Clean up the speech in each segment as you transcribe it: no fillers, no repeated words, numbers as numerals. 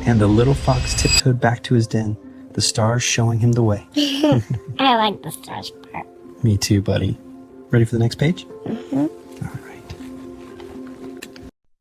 And the little fox tiptoed back to his den, the stars showing him the way. I like the stars part. Me too, buddy. Ready for the next page? Mm-hmm. All right.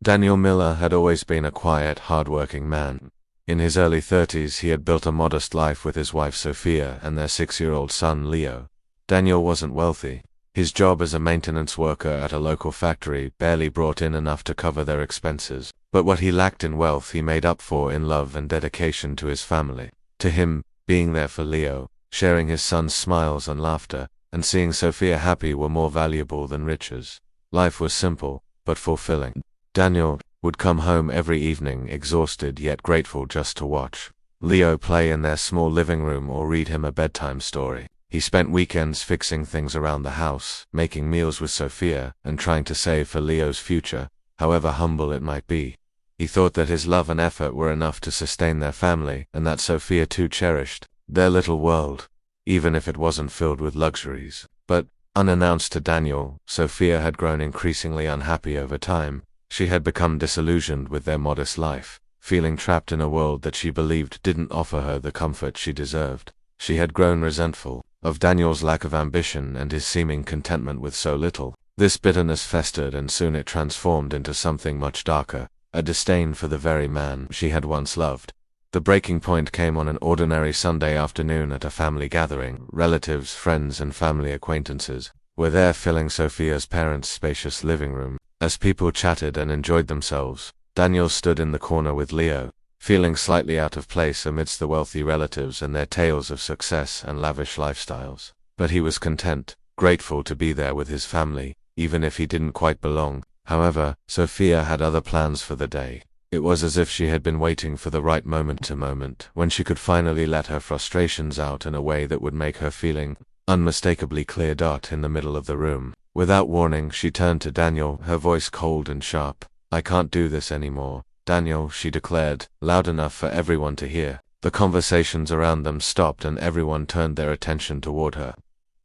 Daniel Miller had always been a quiet, hard-working man. In his early 30s, he had built a modest life with his wife Sophia and their 6-year-old son Leo. Daniel wasn't wealthy. His job as a maintenance worker at a local factory barely brought in enough to cover their expenses. But what he lacked in wealth he made up for in love and dedication to his family. To him, being there for Leo, sharing his son's smiles and laughter, and seeing Sophia happy were more valuable than riches. Life was simple, but fulfilling. Daniel would come home every evening exhausted yet grateful just to watch Leo play in their small living room or read him a bedtime story. He spent weekends fixing things around the house, making meals with Sophia, and trying to save for Leo's future, however humble it might be. He thought that his love and effort were enough to sustain their family, and that Sophia too cherished their little world, even if it wasn't filled with luxuries. But, unannounced to Daniel, Sophia had grown increasingly unhappy over time. She had become disillusioned with their modest life, feeling trapped in a world that she believed didn't offer her the comfort she deserved. She had grown resentful of Daniel's lack of ambition and his seeming contentment with so little. This bitterness festered, and soon it transformed into something much darker, a disdain for the very man she had once loved. The breaking point came on an ordinary Sunday afternoon at a family gathering. Relatives, friends, and family acquaintances were there, filling Sophia's parents' spacious living room. As people chatted and enjoyed themselves, Daniel stood in the corner with Leo, feeling slightly out of place amidst the wealthy relatives and their tales of success and lavish lifestyles. But he was content, grateful to be there with his family, even if he didn't quite belong. However, Sophia had other plans for the day. It was as if she had been waiting for the right moment when she could finally let her frustrations out in a way that would make her feeling unmistakably clear. In the middle of the room, without warning, she turned to Daniel, her voice cold and sharp. "I can't do this anymore, Daniel," she declared, loud enough for everyone to hear. The conversations around them stopped and everyone turned their attention toward her,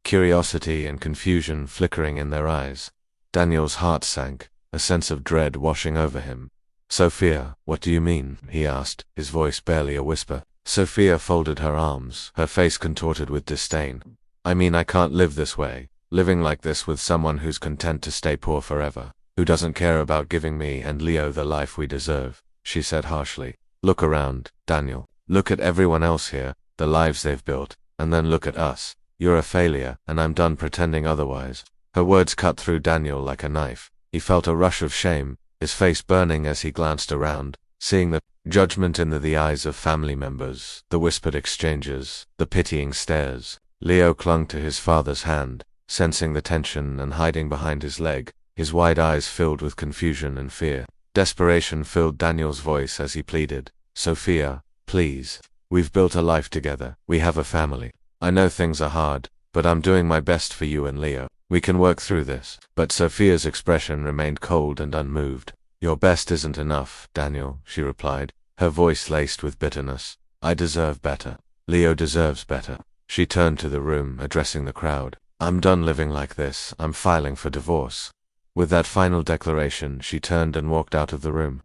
curiosity and confusion flickering in their eyes. Daniel's heart sank, a sense of dread washing over him. "Sophia, what do you mean?" he asked, his voice barely a whisper. Sophia folded her arms, her face contorted with disdain. "I mean, I can't live this way, living like this with someone who's content to stay poor forever, who doesn't care about giving me and Leo the life we deserve," she said harshly. "Look around, Daniel. Look at everyone else here, the lives they've built, and then look at us. You're a failure, and I'm done pretending otherwise." Her words cut through Daniel like a knife. He felt a rush of shame, his face burning as he glanced around, seeing the judgment in the eyes of family members, the whispered exchanges, the pitying stares. Leo clung to his father's hand, sensing the tension and hiding behind his leg, his wide eyes filled with confusion and fear. Desperation filled Daniel's voice as he pleaded, "Sophia, please. We've built a life together. We have a family. I know things are hard, but I'm doing my best for you and Leo. We can work through this." But Sophia's expression remained cold and unmoved. "Your best isn't enough, Daniel," she replied, her voice laced with bitterness. "I deserve better. Leo deserves better." She turned to the room, addressing the crowd. "I'm done living like this. I'm filing for divorce." With that final declaration, she turned and walked out of the room,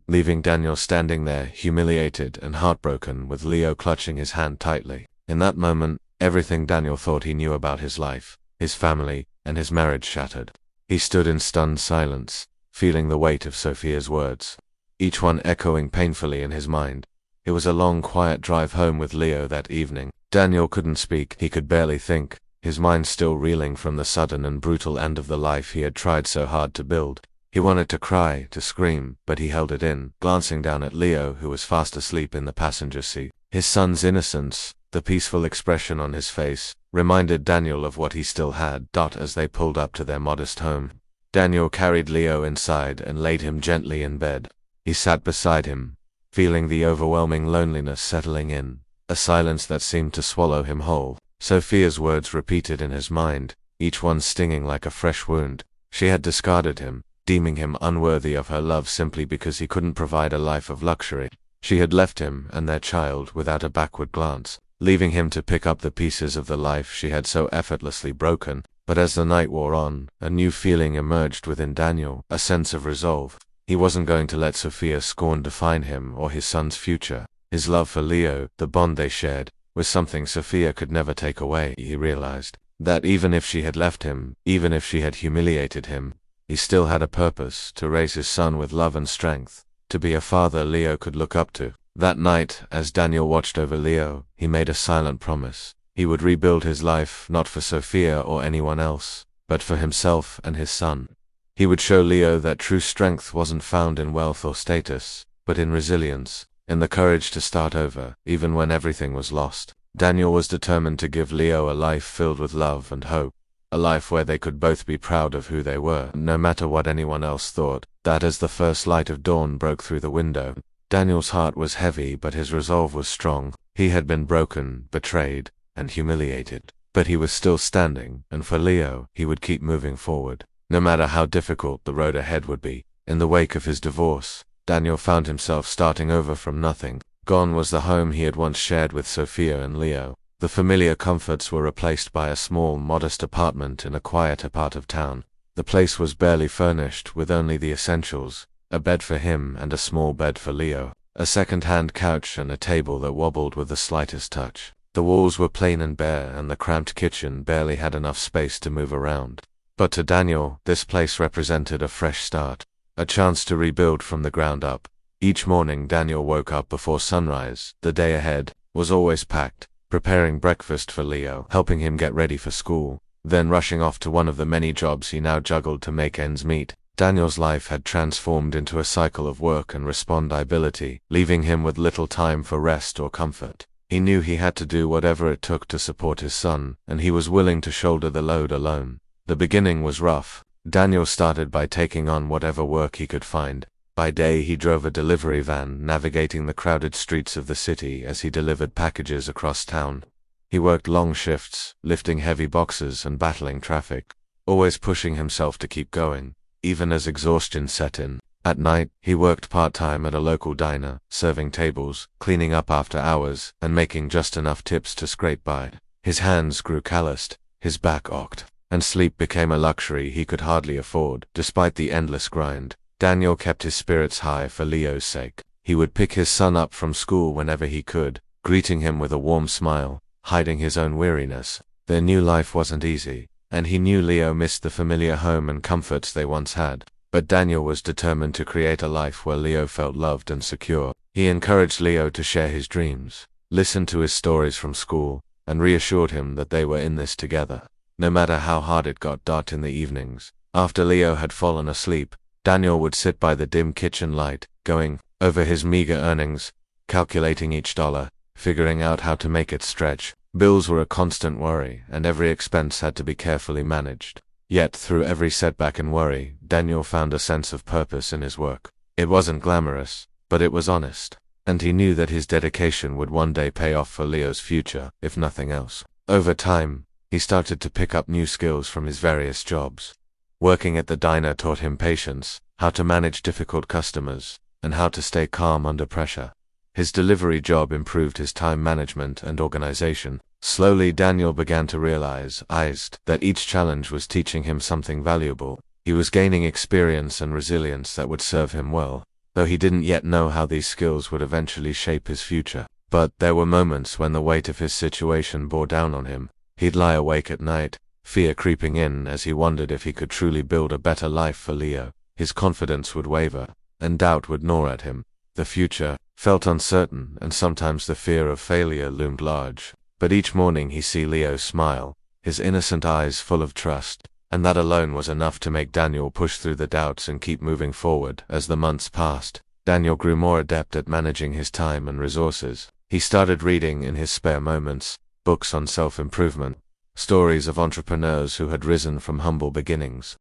leaving Daniel standing there, humiliated and heartbroken, with Leo clutching his hand tightly. In that moment, everything Daniel thought he knew about his life, his family, and his marriage shattered. He stood in stunned silence, feeling the weight of Sophia's words, each one echoing painfully in his mind. It was a long, quiet drive home with Leo that evening. Daniel couldn't speak, he could barely think, his mind still reeling from the sudden and brutal end of the life he had tried so hard to build. He wanted to cry, to scream, but he held it in, glancing down at Leo, who was fast asleep in the passenger seat. His son's innocence, the peaceful expression on his face, reminded Daniel of what he still had. As they pulled up to their modest home, Daniel carried Leo inside and laid him gently in bed. He sat beside him, feeling the overwhelming loneliness settling in, a silence that seemed to swallow him whole. Sophia's words repeated in his mind, each one stinging like a fresh wound. She had discarded him, deeming him unworthy of her love simply because he couldn't provide a life of luxury. She had left him and their child without a backward glance, leaving him to pick up the pieces of the life she had so effortlessly broken. But as the night wore on, a new feeling emerged within Daniel, a sense of resolve. He wasn't going to let Sophia's scorn define him or his son's future. His love for Leo, the bond they shared, was something Sophia could never take away. He realized that even if she had left him, even if she had humiliated him, he still had a purpose: to raise his son with love and strength, to be a father Leo could look up to. That night, as Daniel watched over Leo, he made a silent promise. He would rebuild his life not for Sophia or anyone else, but for himself and his son. He would show Leo that true strength wasn't found in wealth or status, but in resilience, in the courage to start over, even when everything was lost. Daniel was determined to give Leo a life filled with love and hope, a life where they could both be proud of who they were, no matter what anyone else thought. That as the first light of dawn broke through the window, Daniel's heart was heavy, but his resolve was strong. He had been broken, betrayed, and humiliated, but he was still standing, and for Leo, he would keep moving forward, no matter how difficult the road ahead would be. In the wake of his divorce, Daniel found himself starting over from nothing. Gone was the home he had once shared with Sophia and Leo. The familiar comforts were replaced by a small, modest apartment in a quieter part of town. The place was barely furnished, with only the essentials: a bed for him and a small bed for Leo, a second-hand couch and a table that wobbled with the slightest touch. The walls were plain and bare, and the cramped kitchen barely had enough space to move around. But to Daniel, this place represented a fresh start, a chance to rebuild from the ground up. Each morning Daniel woke up before sunrise. The day ahead was always packed, preparing breakfast for Leo, helping him get ready for school, then rushing off to one of the many jobs he now juggled to make ends meet. Daniel's life had transformed into a cycle of work and responsibility, leaving him with little time for rest or comfort. He knew he had to do whatever it took to support his son, and he was willing to shoulder the load alone. The beginning was rough. Daniel started by taking on whatever work he could find. By day he drove a delivery van, navigating the crowded streets of the city as he delivered packages across town. He worked long shifts, lifting heavy boxes and battling traffic, always pushing himself to keep going, even as exhaustion set in. At night, he worked part-time at a local diner, serving tables, cleaning up after hours, and making just enough tips to scrape by. His hands grew calloused, his back ached, and sleep became a luxury he could hardly afford. Despite the endless grind, Daniel kept his spirits high for Leo's sake. He would pick his son up from school whenever he could, greeting him with a warm smile, hiding his own weariness. Their new life wasn't easy, and he knew Leo missed the familiar home and comforts they once had. But Daniel was determined to create a life where Leo felt loved and secure. He encouraged Leo to share his dreams, listened to his stories from school, and reassured him that they were in this together, no matter how hard it got. In the evenings, after Leo had fallen asleep, Daniel would sit by the dim kitchen light, going over his meager earnings, calculating each dollar, figuring out how to make it stretch. Bills were a constant worry, and every expense had to be carefully managed. Yet through every setback and worry, Daniel found a sense of purpose in his work. It wasn't glamorous, but it was honest, and he knew that his dedication would one day pay off for Leo's future, if nothing else. Over time, he started to pick up new skills from his various jobs. Working at the diner taught him patience, how to manage difficult customers, and how to stay calm under pressure. His delivery job improved his time management and organization. Slowly Daniel began to realize that each challenge was teaching him something valuable. He was gaining experience and resilience that would serve him well, though he didn't yet know how these skills would eventually shape his future. But there were moments when the weight of his situation bore down on him. He'd lie awake at night, fear creeping in as he wondered if he could truly build a better life for Leo. His confidence would waver, and doubt would gnaw at him. The future felt uncertain, and sometimes the fear of failure loomed large. But each morning he saw Leo smile, his innocent eyes full of trust, and that alone was enough to make Daniel push through the doubts and keep moving forward. As the months passed, Daniel grew more adept at managing his time and resources. He started reading in his spare moments, books on self-improvement, stories of entrepreneurs who had risen from humble beginnings.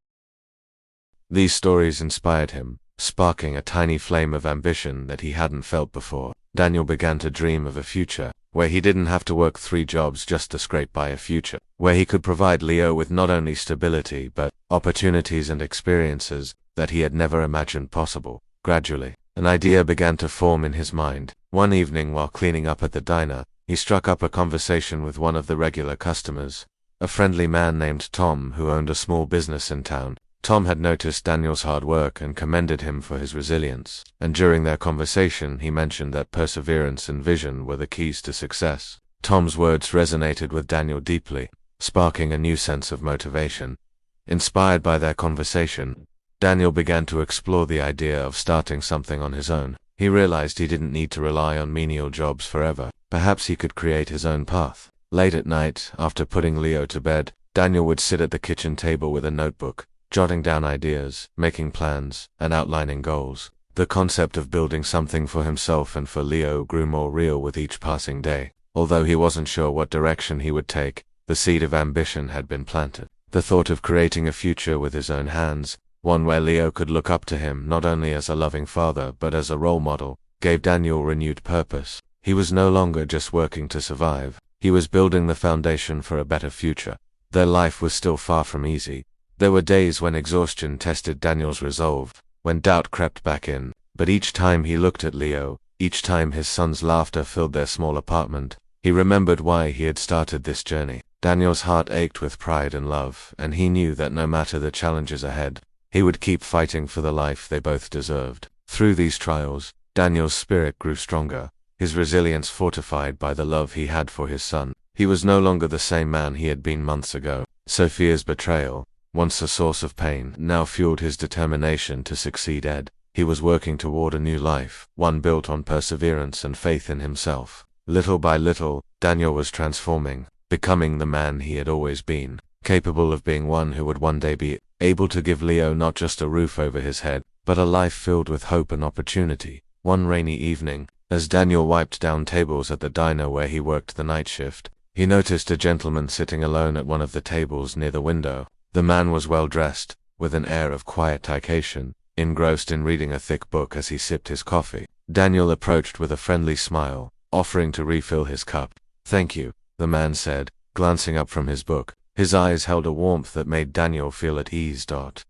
These stories inspired him, sparking a tiny flame of ambition that he hadn't felt before. Daniel began to dream of a future where he didn't have to work 3 jobs just to scrape by, a future where he could provide Leo with not only stability but opportunities and experiences that he had never imagined possible. Gradually, an idea began to form in his mind. One evening while cleaning up at the diner, he struck up a conversation with one of the regular customers, a friendly man named Tom who owned a small business in town. Tom had noticed Daniel's hard work and commended him for his resilience, and during their conversation he mentioned that perseverance and vision were the keys to success. Tom's words resonated with Daniel deeply, sparking a new sense of motivation. Inspired by their conversation, Daniel began to explore the idea of starting something on his own. He realized he didn't need to rely on menial jobs forever. Perhaps he could create his own path. Late at night, after putting Leo to bed, Daniel would sit at the kitchen table with a notebook, jotting down ideas, making plans, and outlining goals. The concept of building something for himself and for Leo grew more real with each passing day. Although he wasn't sure what direction he would take, the seed of ambition had been planted. The thought of creating a future with his own hands, one where Leo could look up to him not only as a loving father but as a role model, gave Daniel renewed purpose. He was no longer just working to survive. He was building the foundation for a better future. Their life was still far from easy. There were days when exhaustion tested Daniel's resolve, when doubt crept back in, but each time he looked at Leo, each time his son's laughter filled their small apartment, he remembered why he had started this journey. Daniel's heart ached with pride and love, and he knew that no matter the challenges ahead, he would keep fighting for the life they both deserved. Through these trials, Daniel's spirit grew stronger, his resilience fortified by the love he had for his son. He was no longer the same man he had been months ago. Sophia's betrayal, once a source of pain, now fueled his determination to succeed Ed. He was working toward a new life, one built on perseverance and faith in himself. Little by little, Daniel was transforming, becoming the man he had always been, capable of being one who would one day be able to give Leo not just a roof over his head, but a life filled with hope and opportunity. One rainy evening, as Daniel wiped down tables at the diner where he worked the night shift, he noticed a gentleman sitting alone at one of the tables near the window. The man was well dressed, with an air of quiet tactician, engrossed in reading a thick book as he sipped his coffee. Daniel approached with a friendly smile, offering to refill his cup. "Thank you," the man said, glancing up from his book. His eyes held a warmth that made Daniel feel at ease.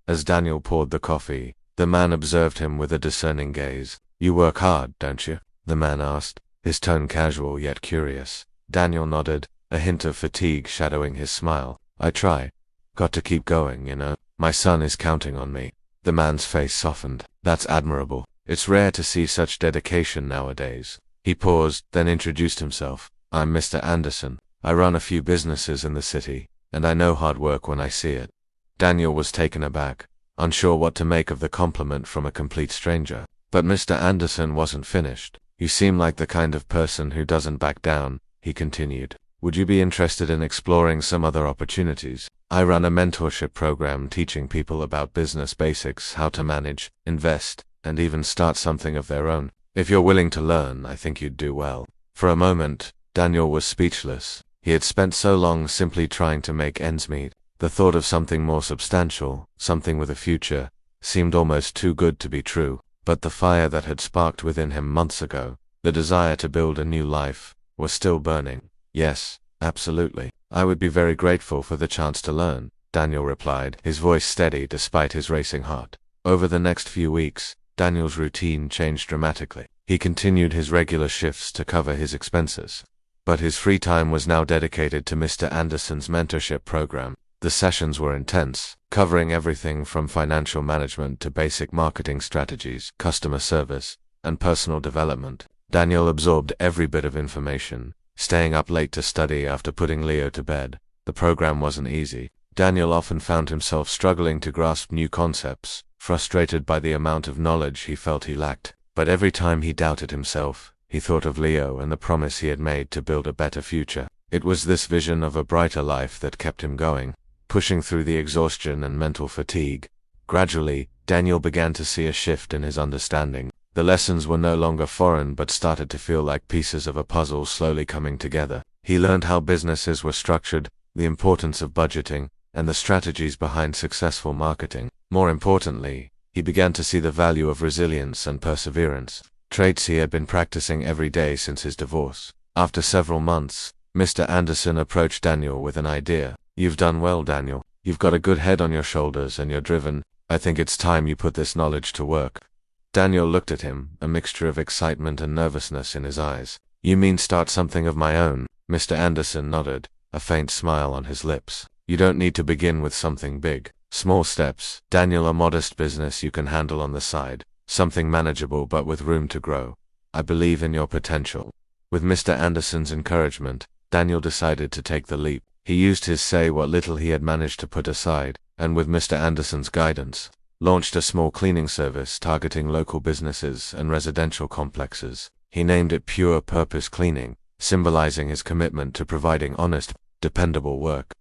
As Daniel poured the coffee, the man observed him with a discerning gaze. "You work hard, don't you?" the man asked, his tone casual yet curious. Daniel nodded, a hint of fatigue shadowing his smile. "I try. Got to keep going, you know. My son is counting on me." The man's face softened. "That's admirable. It's rare to see such dedication nowadays." He paused, then introduced himself. "I'm Mr. Anderson. I run a few businesses in the city, and I know hard work when I see it." Daniel was taken aback, unsure what to make of the compliment from a complete stranger. But Mr. Anderson wasn't finished. "You seem like the kind of person who doesn't back down," he continued. "Would you be interested in exploring some other opportunities? I run a mentorship program teaching people about business basics, how to manage, invest, and even start something of their own. If you're willing to learn, I think you'd do well." For a moment, Daniel was speechless. He had spent so long simply trying to make ends meet. The thought of something more substantial, something with a future, seemed almost too good to be true. But the fire that had sparked within him months ago, the desire to build a new life, was still burning. "Yes, absolutely. I would be very grateful for the chance to learn," Daniel replied, his voice steady despite his racing heart. Over the next few weeks, Daniel's routine changed dramatically. He continued his regular shifts to cover his expenses, but his free time was now dedicated to Mr. Anderson's mentorship program. The sessions were intense, covering everything from financial management to basic marketing strategies, customer service, and personal development. Daniel absorbed every bit of information, staying up late to study after putting Leo to bed. The program wasn't easy. Daniel often found himself struggling to grasp new concepts, frustrated by the amount of knowledge he felt he lacked. But every time he doubted himself, he thought of Leo and the promise he had made to build a better future. It was this vision of a brighter life that kept him going, pushing through the exhaustion and mental fatigue. Gradually, Daniel began to see a shift in his understanding. The lessons were no longer foreign but started to feel like pieces of a puzzle slowly coming together. He learned how businesses were structured, the importance of budgeting, and the strategies behind successful marketing. More importantly, he began to see the value of resilience and perseverance, traits he had been practicing every day since his divorce. After several months, Mr. Anderson approached Daniel with an idea. "You've done well, Daniel. You've got a good head on your shoulders and you're driven. I think it's time you put this knowledge to work." Daniel looked at him, a mixture of excitement and nervousness in his eyes. "You mean start something of my own?" Mr. Anderson nodded, a faint smile on his lips. "You don't need to begin with something big. Small steps. Daniel, a modest business you can handle on the side. Something manageable but with room to grow. I believe in your potential. With Mr. Anderson's encouragement, Daniel decided to take the leap. He used his say what little he had managed to put aside, and with Mr. Anderson's guidance, launched a small cleaning service targeting local businesses and residential complexes. He named it Pure Purpose Cleaning, symbolizing his commitment to providing honest, dependable work.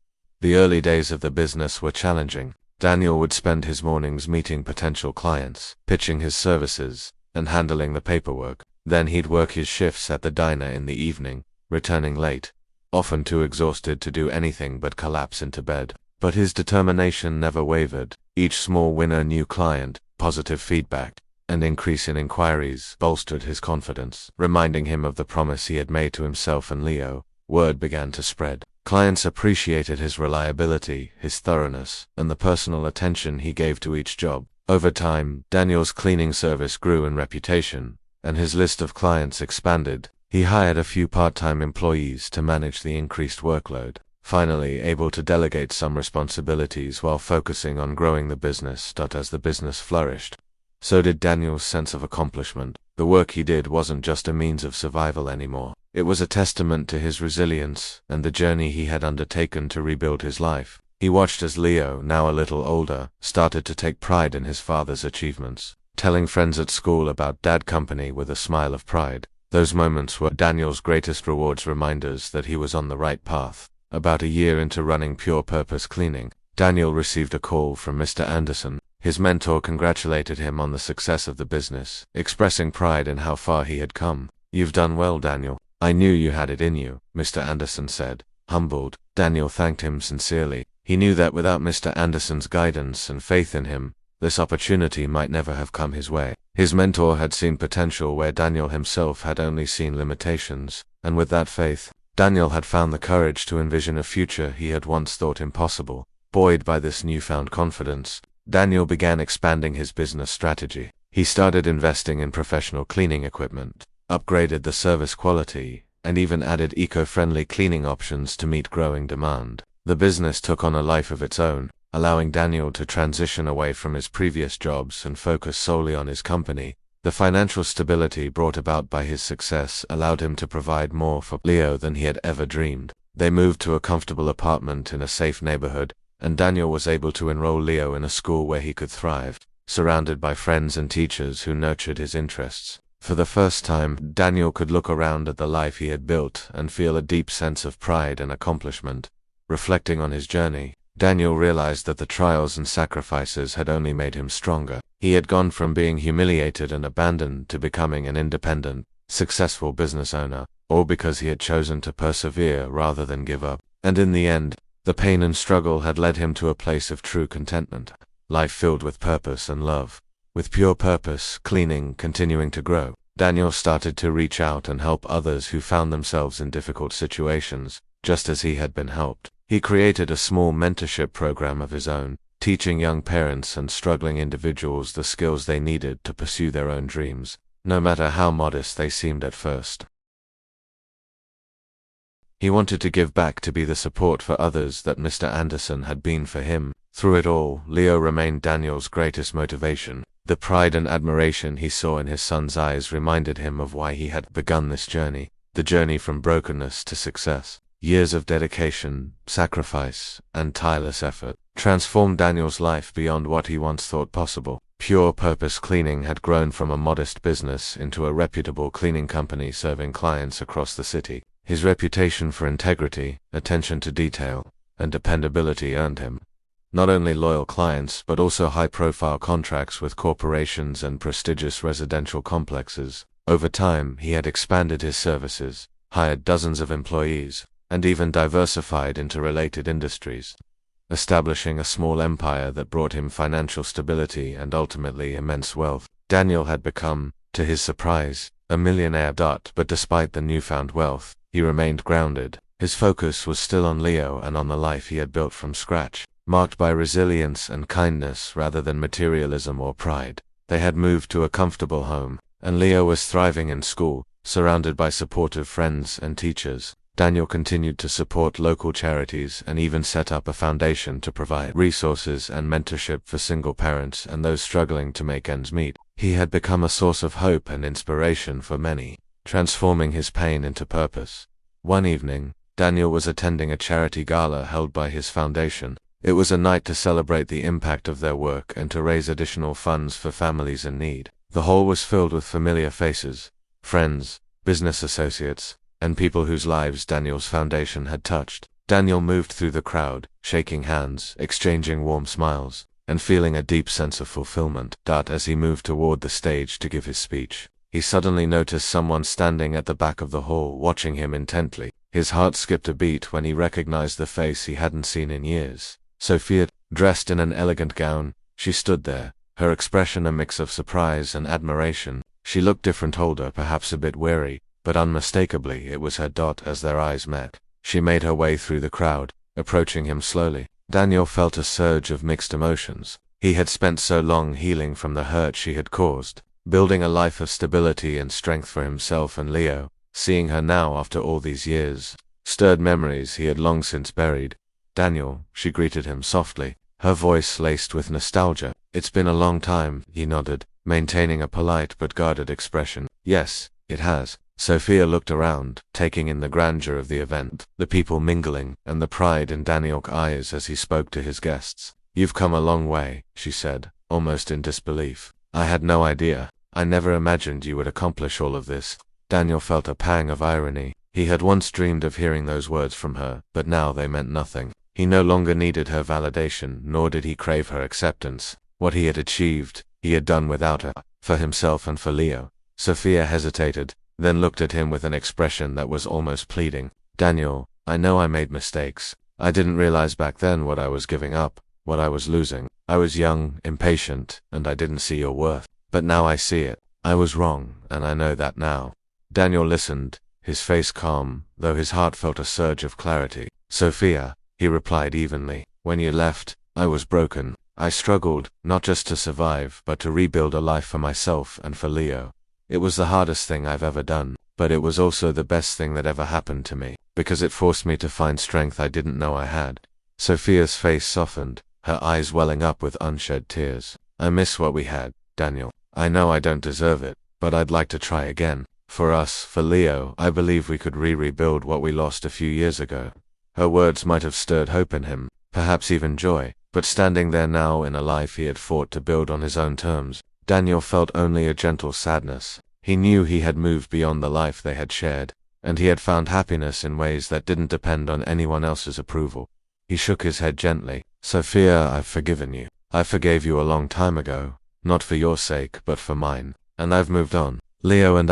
The early days of the business were challenging. Daniel would spend his mornings meeting potential clients, pitching his services, and handling the paperwork. Then he'd work his shifts at the diner in the evening, returning late, often too exhausted to do anything but collapse into bed. But his determination never wavered. Each small win, a new client, positive feedback, and increase in inquiries bolstered his confidence, reminding him of the promise he had made to himself and Leo. Word began to spread. Clients appreciated his reliability, his thoroughness, and the personal attention he gave to each job. Over time, Daniel's cleaning service grew in reputation, and his list of clients expanded. He hired a few part-time employees to manage the increased workload, finally able to delegate some responsibilities while focusing on growing the business. As the business flourished, so did Daniel's sense of accomplishment. The work he did wasn't just a means of survival anymore. It was a testament to his resilience and the journey he had undertaken to rebuild his life. He watched as Leo, now a little older, started to take pride in his father's achievements, telling friends at school about Dad Company with a smile of pride. Those moments were Daniel's greatest rewards, reminders that he was on the right path. About a year into running Pure Purpose Cleaning, Daniel received a call from Mr. Anderson. His mentor congratulated him on the success of the business, expressing pride in how far he had come. "You've done well, Daniel. I knew you had it in you," Mr. Anderson said. Humbled, Daniel thanked him sincerely. He knew that without Mr. Anderson's guidance and faith in him, this opportunity might never have come his way. His mentor had seen potential where Daniel himself had only seen limitations, and with that faith, Daniel had found the courage to envision a future he had once thought impossible. Buoyed by this newfound confidence, Daniel began expanding his business strategy. He started investing in professional cleaning equipment, upgraded the service quality, and even added eco-friendly cleaning options to meet growing demand. The business took on a life of its own, allowing Daniel to transition away from his previous jobs and focus solely on his company. The financial stability brought about by his success allowed him to provide more for Leo than he had ever dreamed. They moved to a comfortable apartment in a safe neighborhood, and Daniel was able to enroll Leo in a school where he could thrive, surrounded by friends and teachers who nurtured his interests. For the first time, Daniel could look around at the life he had built and feel a deep sense of pride and accomplishment. Reflecting on his journey, Daniel realized that the trials and sacrifices had only made him stronger. He had gone from being humiliated and abandoned to becoming an independent, successful business owner, all because he had chosen to persevere rather than give up. And in the end, the pain and struggle had led him to a place of true contentment, life filled with purpose and love. With Pure Purpose Cleaning continuing to grow, Daniel started to reach out and help others who found themselves in difficult situations, just as he had been helped. He created a small mentorship program of his own, teaching young parents and struggling individuals the skills they needed to pursue their own dreams, no matter how modest they seemed at first. He wanted to give back, to be the support for others that Mr. Anderson had been for him. Through it all, Leo remained Daniel's greatest motivation. The pride and admiration he saw in his son's eyes reminded him of why he had begun this journey, the journey from brokenness to success. Years of dedication, sacrifice, and tireless effort transformed Daniel's life beyond what he once thought possible. Pure Purpose Cleaning had grown from a modest business into a reputable cleaning company serving clients across the city. His reputation for integrity, attention to detail, and dependability earned him not only loyal clients but also high-profile contracts with corporations and prestigious residential complexes. Over time, he had expanded his services, hired dozens of employees, and even diversified into related industries, establishing a small empire that brought him financial stability and ultimately immense wealth. Daniel had become, to his surprise, a millionaire. But despite the newfound wealth, he remained grounded. His focus was still on Leo and on the life he had built from scratch, marked by resilience and kindness rather than materialism or pride. They had moved to a comfortable home, and Leo was thriving in school, surrounded by supportive friends and teachers. Daniel continued to support local charities and even set up a foundation to provide resources and mentorship for single parents and those struggling to make ends meet. He had become a source of hope and inspiration for many, transforming his pain into purpose. One evening, Daniel was attending a charity gala held by his foundation. It was a night to celebrate the impact of their work and to raise additional funds for families in need. The hall was filled with familiar faces, friends, business associates, and people whose lives Daniel's foundation had touched. Daniel moved through the crowd, shaking hands, exchanging warm smiles, and feeling a deep sense of fulfillment. As he moved toward the stage to give his speech, he suddenly noticed someone standing at the back of the hall watching him intently. His heart skipped a beat when he recognized the face he hadn't seen in years. Sophia, dressed in an elegant gown, she stood there, her expression a mix of surprise and admiration. She looked different, older, perhaps a bit weary, but unmistakably it was her. As their eyes met, she made her way through the crowd, approaching him slowly. Daniel felt a surge of mixed emotions. He had spent so long healing from the hurt she had caused, building a life of stability and strength for himself and Leo. Seeing her now after all these years stirred memories he had long since buried. "Daniel," she greeted him softly, her voice laced with nostalgia. "It's been a long time," he nodded, maintaining a polite but guarded expression. "Yes, it has." Sophia looked around, taking in the grandeur of the event, the people mingling, and the pride in Daniel's eyes as he spoke to his guests. "You've come a long way," she said, almost in disbelief. "I had no idea. I never imagined you would accomplish all of this." Daniel felt a pang of irony. He had once dreamed of hearing those words from her, but now they meant nothing. He no longer needed her validation, nor did he crave her acceptance. What he had achieved, he had done without her, for himself and for Leo. Sophia hesitated, then looked at him with an expression that was almost pleading. "Daniel, I know I made mistakes. I didn't realize back then what I was giving up, what I was losing. I was young, impatient, and I didn't see your worth. But now I see it. I was wrong, and I know that now." Daniel listened, his face calm, though his heart felt a surge of clarity. "Sophia," he replied evenly, "when you left, I was broken. I struggled, not just to survive, but to rebuild a life for myself and for Leo. It was the hardest thing I've ever done, but it was also the best thing that ever happened to me, because it forced me to find strength I didn't know I had." Sophia's face softened, her eyes welling up with unshed tears. "I miss what we had, Daniel. I know I don't deserve it, but I'd like to try again. For us, for Leo, I believe we could rebuild what we lost a few years ago." Her words might have stirred hope in him, perhaps even joy, but standing there now in a life he had fought to build on his own terms, Daniel felt only a gentle sadness. He knew he had moved beyond the life they had shared, and he had found happiness in ways that didn't depend on anyone else's approval. He shook his head gently. "Sophia, I've forgiven you. I forgave you a long time ago, not for your sake, but for mine, and I've moved on. Leo and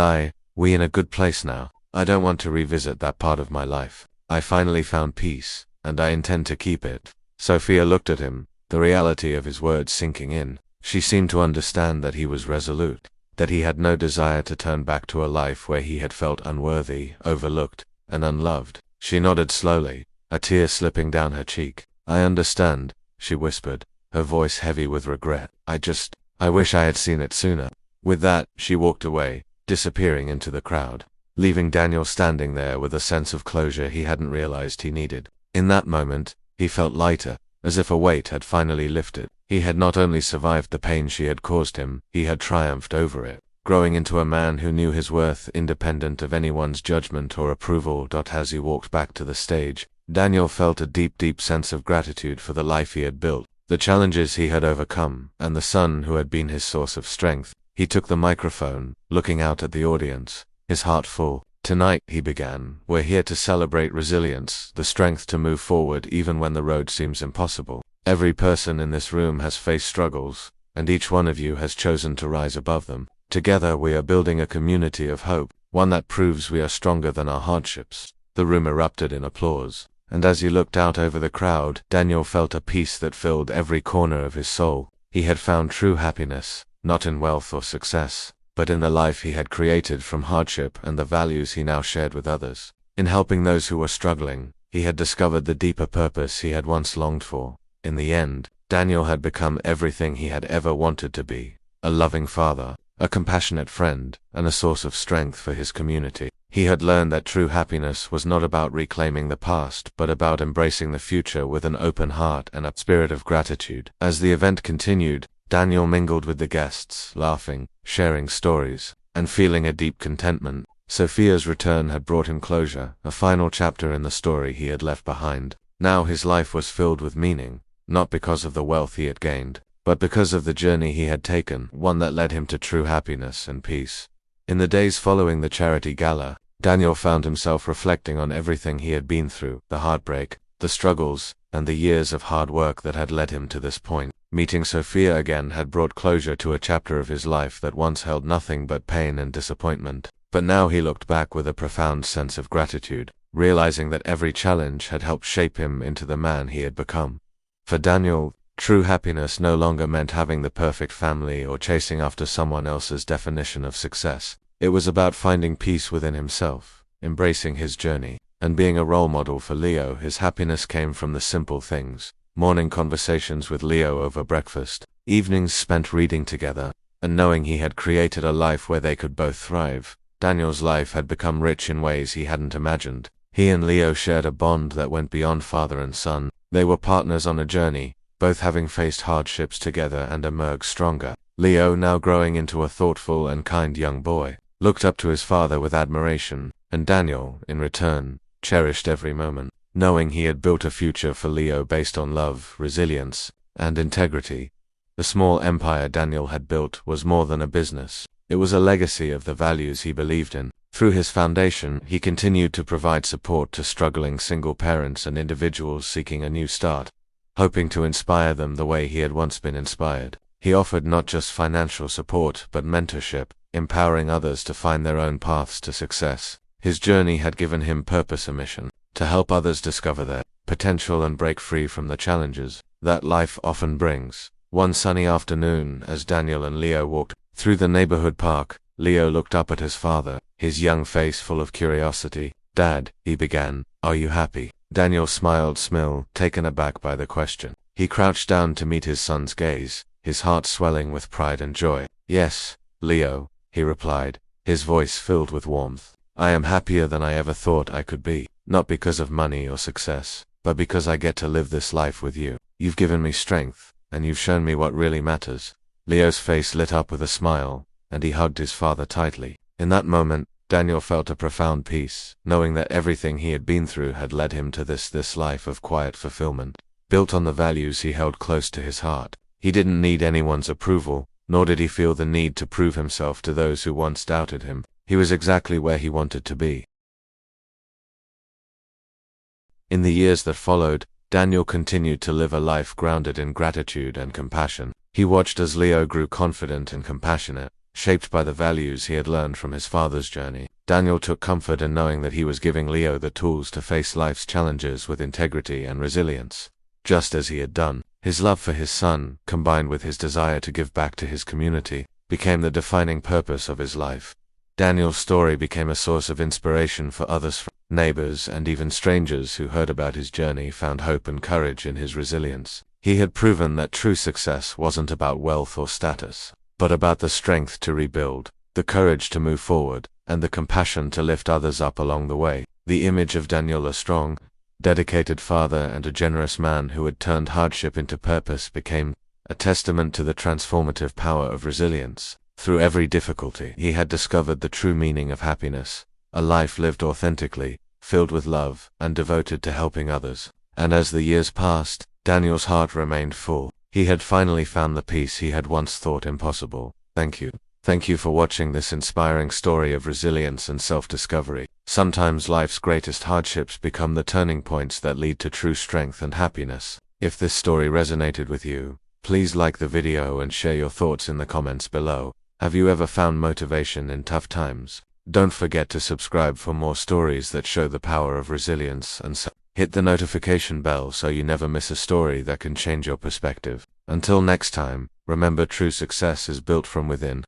we're in a good place now. I don't want to revisit that part of my life. I finally found peace, and I intend to keep it." Sophia looked at him, the reality of his words sinking in. She seemed to understand that he was resolute, that he had no desire to turn back to a life where he had felt unworthy, overlooked, and unloved. She nodded slowly, a tear slipping down her cheek. "I understand," she whispered, her voice heavy with regret. I wish I had seen it sooner." With that, she walked away, disappearing into the crowd, leaving Daniel standing there with a sense of closure he hadn't realized he needed. In that moment, he felt lighter, as if a weight had finally lifted. He had not only survived the pain she had caused him, he had triumphed over it, growing into a man who knew his worth independent of anyone's judgment or approval. As he walked back to the stage, Daniel felt a deep sense of gratitude for the life he had built, the challenges he had overcome, and the son who had been his source of strength. He took the microphone, looking out at the audience, his heart full. "Tonight," he began, "we're here to celebrate resilience, the strength to move forward even when the road seems impossible. Every person in this room has faced struggles, and each one of you has chosen to rise above them. Together we are building a community of hope, one that proves we are stronger than our hardships." The room erupted in applause, and as he looked out over the crowd, Daniel felt a peace that filled every corner of his soul. He had found true happiness, not in wealth or success, but in the life he had created from hardship and the values he now shared with others. In helping those who were struggling, he had discovered the deeper purpose he had once longed for. In the end, Daniel had become everything he had ever wanted to be: a loving father, a compassionate friend, and a source of strength for his community. He had learned that true happiness was not about reclaiming the past, but about embracing the future with an open heart and a spirit of gratitude. As the event continued, Daniel mingled with the guests, laughing, sharing stories, and feeling a deep contentment. Sophia's return had brought him closure, a final chapter in the story he had left behind. Now his life was filled with meaning, not because of the wealth he had gained, but because of the journey he had taken, one that led him to true happiness and peace. In the days following the charity gala, Daniel found himself reflecting on everything he had been through, the heartbreak, the struggles, and the years of hard work that had led him to this point. Meeting Sophia again had brought closure to a chapter of his life that once held nothing but pain and disappointment. But now he looked back with a profound sense of gratitude, realizing that every challenge had helped shape him into the man he had become. For Daniel, true happiness no longer meant having the perfect family or chasing after someone else's definition of success. It was about finding peace within himself, embracing his journey, and being a role model for Leo. His happiness came from the simple things: morning conversations with Leo over breakfast, evenings spent reading together, and knowing he had created a life where they could both thrive. Daniel's life had become rich in ways he hadn't imagined. He and Leo shared a bond that went beyond father and son. They were partners on a journey, both having faced hardships together and emerged stronger. Leo, now growing into a thoughtful and kind young boy, looked up to his father with admiration, and Daniel, in return, cherished every moment, knowing he had built a future for Leo based on love, resilience, and integrity. The small empire Daniel had built was more than a business. It was a legacy of the values he believed in. Through his foundation, he continued to provide support to struggling single parents and individuals seeking a new start, hoping to inspire them the way he had once been inspired. He offered not just financial support, but mentorship, empowering others to find their own paths to success. His journey had given him purpose, a mission, to help others discover their potential and break free from the challenges that life often brings. One sunny afternoon, as Daniel and Leo walked through the neighborhood park, Leo looked up at his father, his young face full of curiosity. "Dad," he began, "are you happy?" Daniel smiled, taken aback by the question. He crouched down to meet his son's gaze, his heart swelling with pride and joy. "Yes, Leo," he replied, his voice filled with warmth. "I am happier than I ever thought I could be, not because of money or success, but because I get to live this life with you. You've given me strength, and you've shown me what really matters." Leo's face lit up with a smile, and he hugged his father tightly. In that moment, Daniel felt a profound peace, knowing that everything he had been through had led him to this life of quiet fulfillment, built on the values he held close to his heart. He didn't need anyone's approval, nor did he feel the need to prove himself to those who once doubted him. He was exactly where he wanted to be. In the years that followed, Daniel continued to live a life grounded in gratitude and compassion. He watched as Leo grew confident and compassionate, shaped by the values he had learned from his father's journey. Daniel took comfort in knowing that he was giving Leo the tools to face life's challenges with integrity and resilience. Just as he had done, his love for his son, combined with his desire to give back to his community, became the defining purpose of his life. Daniel's story became a source of inspiration for others, neighbors, and even strangers who heard about his journey found hope and courage in his resilience. He had proven that true success wasn't about wealth or status, but about the strength to rebuild, the courage to move forward, and the compassion to lift others up along the way. The image of Daniel, a strong, dedicated father and a generous man who had turned hardship into purpose, became a testament to the transformative power of resilience. Through every difficulty, he had discovered the true meaning of happiness, a life lived authentically, filled with love, and devoted to helping others. And as the years passed, Daniel's heart remained full. He had finally found the peace he had once thought impossible. Thank you. Thank you for watching this inspiring story of resilience and self-discovery. Sometimes life's greatest hardships become the turning points that lead to true strength and happiness. If this story resonated with you, please like the video and share your thoughts in the comments below. Have you ever found motivation in tough times? Don't forget to subscribe for more stories that show the power of resilience, and hit the notification bell so you never miss a story that can change your perspective. Until next time, remember, true success is built from within.